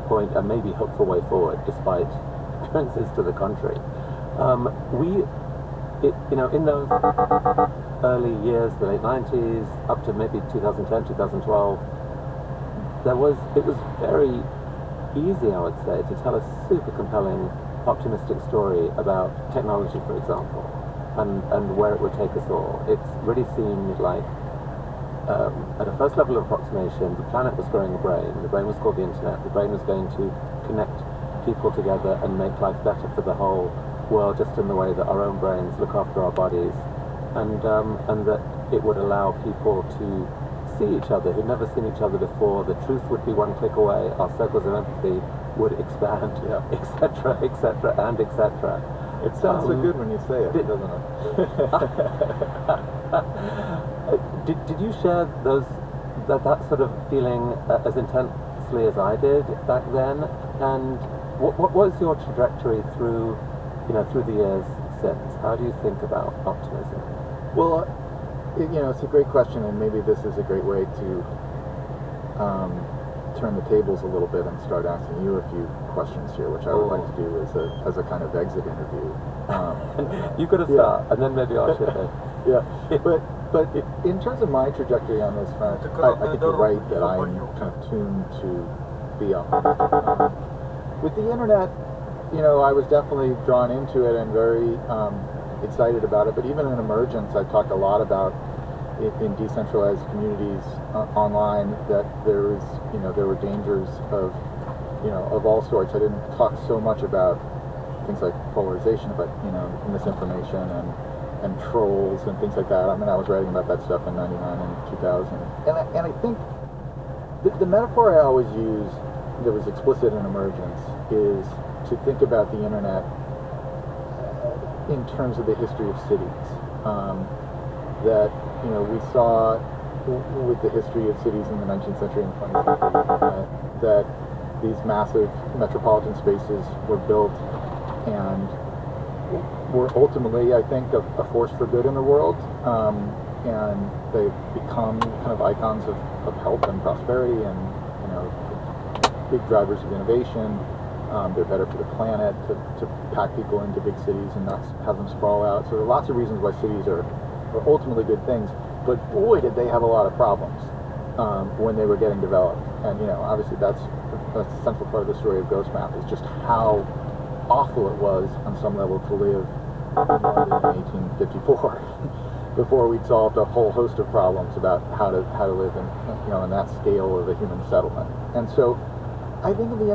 point a maybe hopeful way forward, despite appearances to the contrary. In those early years, the late 90s, up to maybe 2010, 2012, it was very easy, I would say, to tell a super compelling, optimistic story about technology, for example, and where it would take us all. It really seemed like, at a first level of approximation, the planet was growing a brain. The brain was called the internet. The brain was going to connect people together and make life better for the whole world, just in the way that our own brains look after our bodies, and that it would allow people to see each other who'd never seen each other before. The truth would be one click away. Our circles of empathy would expand, etc., etc., and etc. It sounds so good when you say it, doesn't it? Did you share that sort of feeling as intensely as I did back then? And what was your trajectory through the years since? How do you think about optimism? Well, it's a great question, and maybe this is a great way to turn the tables a little bit and start asking you a few questions here, which I would like to do as a kind of exit interview. You've got to start, and then maybe I'll share. But in terms of my trajectory on this front, I think you're right that I'm kind of tuned to be optimistic. With the internet, I was definitely drawn into it and very excited about it. But even in emergence, I talked a lot about it in decentralized communities online, that there were dangers of all sorts. I didn't talk so much about things like polarization, but misinformation and trolls and things like that. I mean, I was writing about that stuff in '99 and 2000, and I think the metaphor I always use that was explicit in emergence is to think about the internet in terms of the history of cities. That we saw with the history of cities in the 19th century and 20th century, that these massive metropolitan spaces were built and were ultimately, I think, a force for good in the world, and they've become kind of icons of health and prosperity, and big drivers of innovation. They're better for the planet to pack people into big cities and not have them sprawl out. So there are lots of reasons why cities are ultimately good things, but boy, did they have a lot of problems when they were getting developed. And obviously that's a central part of the story of Ghost Map, is just how awful it was on some level to live in London in 1854 before we'd solved a whole host of problems about how to live in that scale of a human settlement. And so I think of the